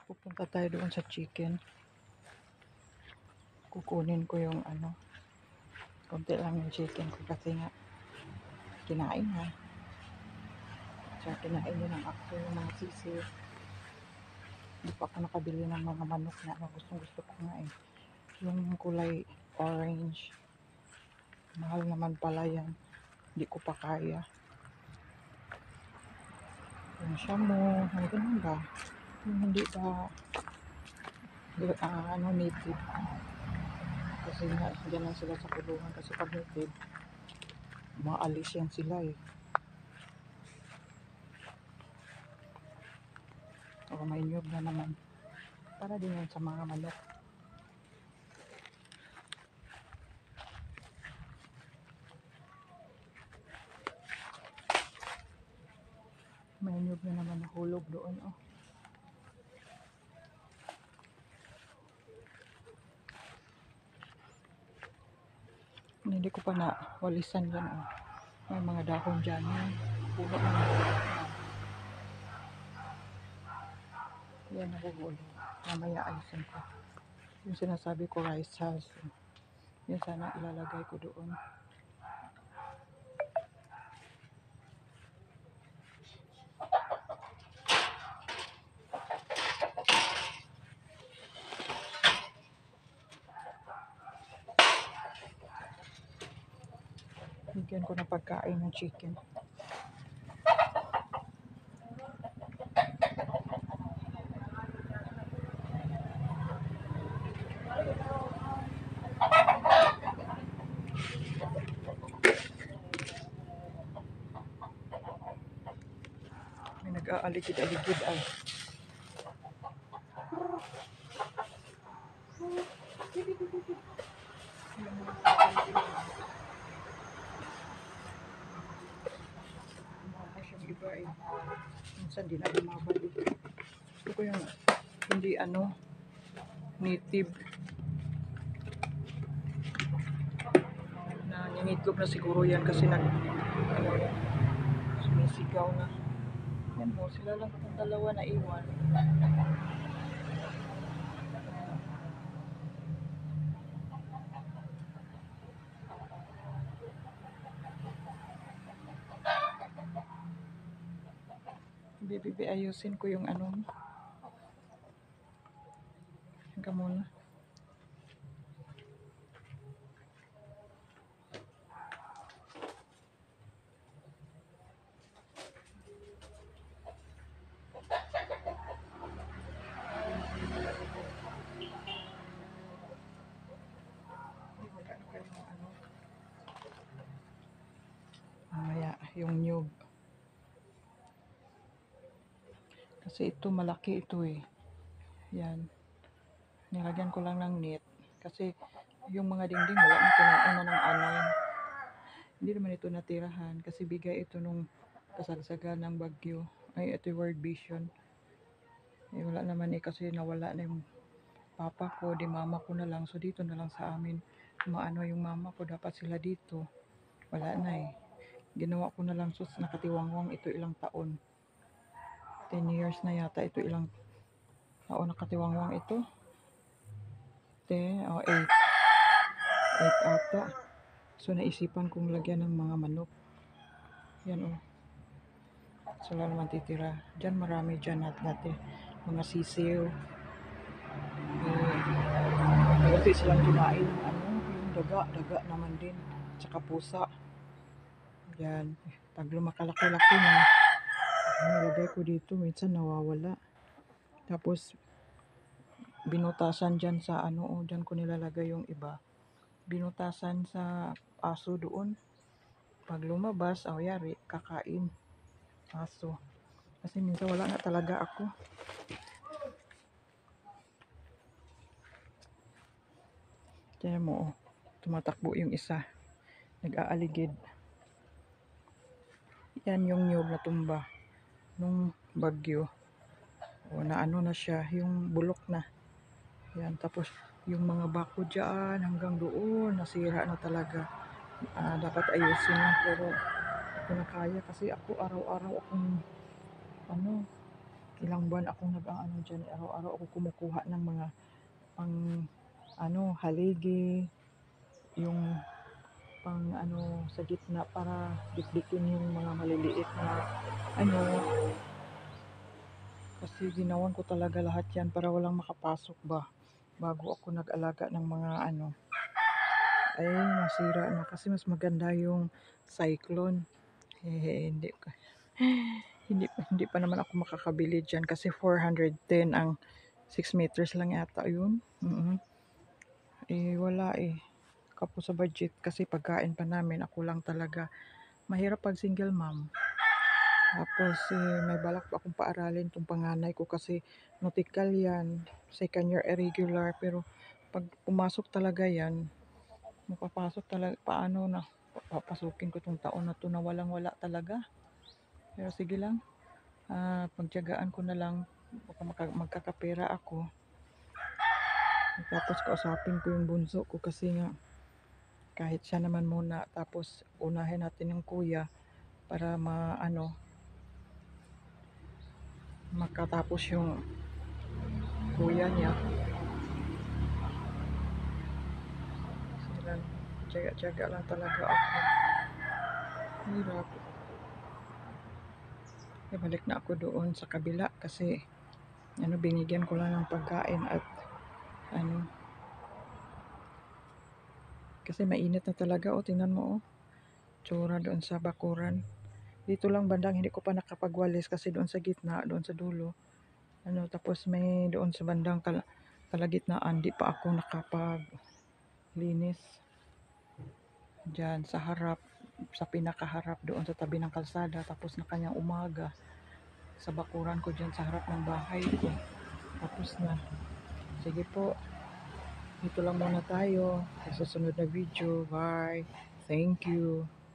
Pupunta tayo doon sa chicken. Kukunin ko yung konti lang yung chicken ko kasi nga kinain na. Tsaka kinain din ng ako yung mga sisiw. Hindi pa ako nakabili ng mga manok na gustong gusto ko nga eh. Yung kulay orange. Mahal naman pala yan. Hindi ko pa kaya. Yung shamo, ano ganun ba? Yung hindi ba native. Kasi nga, dyan lang sila sa kulungan kasi pag native, maalis yan sila eh. O may nyug na naman. Para din yan sa mga manok. May nyug na naman nahulog doon oh. Hindi ko pa na walisan yan oh. May mga dahon dyan. Puno na yan nahuhulog. Mamaya ayusin ko. Yung sinasabi ko rice husk. Yan sana ilalagay ko doon. Bigyan ko ng pagkain ng chicken. May nag-aaligid-aligid ay. Iba eh. Minsan di na bumabalik. Gusto ko yung hindi native na ninitlog na siguro yan kasi sumisigaw na. Yan mo, sila lang itong dalawa na iwan. Bibi, ayusin ko yung hanggang muna. Mamaya, yung nyug. Kasi ito malaki ito eh. Yan. Nilagyan ko lang ng net. Kasi yung mga dingding wala na kinain na ng anay. Hindi naman ito natirahan. Kasi bigay ito nung kasagsagan ng bagyo. Ay, ito yung World Vision. Eh, wala naman eh kasi nawala na yung papa ko. Di mama ko na lang. So dito na lang sa amin. Yung mama ko. Dapat sila dito. Wala na eh. Ginawa ko na lang sus nakatiwangwang ito ilang taon. 10 years na yata ito ilang taon nakatiwangwang ito. 8 ata. So naisipan kong lagyan ng mga manok. Yan oh. So wala naman titira. Diyan marami dyan natin. Mga sisiw. Pagkati silang kinain yung daga naman din. Tsaka pusa. Yan. Pag lumakalaki-laki na, nilagay ko dito. Minsan nawawala. Tapos binutasan dyan sa dyan ko nilalagay yung iba. Binutasan sa aso doon. Pag lumabas, yari, kakain. Aso. Kasi minsan wala na talaga ako. Tiyan mo, tumatakbo yung isa. Nag-aaligid. Yan yung nyug na tumba. Nung bagyo. Na na siya, yung bulok na. Yan, tapos yung mga bako dyan hanggang doon, nasira na talaga. Dapat ayusin na, pero ako na kaya kasi ako araw-araw akong Ilang buwan akong nag-aano diyan, araw-araw ako kumukuha ng mga pang ano, haligi, yung pang ano sa gitna para dikdikin yung mga maliliit na ano, kasi ginawan ko talaga lahat yan para walang makapasok ba bago ako nag-alaga ng mga ano. Ay, nasira na kasi mas maganda yung cyclone. Hindi ko hindi pa naman ako makakabili diyan kasi 410 ang 6 meters lang yata yun. Wala eh. Kapos sa budget kasi pagkain pa namin ako lang talaga. Mahirap pag single mom. Tapos may balak pa akong paaralin tong panganay ko kasi nautical yan. Second year irregular pero pag pumasok talaga yan, mapapasok talaga paano na papasukin ko tong taon na to na walang wala talaga. Pero sige lang. Pagtiyagaan ko na lang baka magkakapera ako. Tapos kausapin ko yung bunso ko kasi nga kahit siya naman muna tapos unahin natin yung kuya para makatapos yung kuya niya. Sila, tiyaga-tiyaga lang talaga ako. Hirap. Balik na ako doon sa kabila kasi binigyan ko lang ng pagkain at kasi mainit na talaga. Tingnan mo tsura doon sa bakuran. Dito lang bandang hindi ko pa nakapagwalis kasi doon sa gitna, doon sa dulo. Tapos may doon sa bandang kalagitnaan di pa ako nakapaglinis. Diyan sa harap, sa pinakaharap doon sa tabi ng kalsada, tapos na kanyang umaga sa bakuran ko diyan sa harap ng bahay ko. Tapos na. Sige po. Dito lang muna tayo sa susunod na video. Bye. Thank you.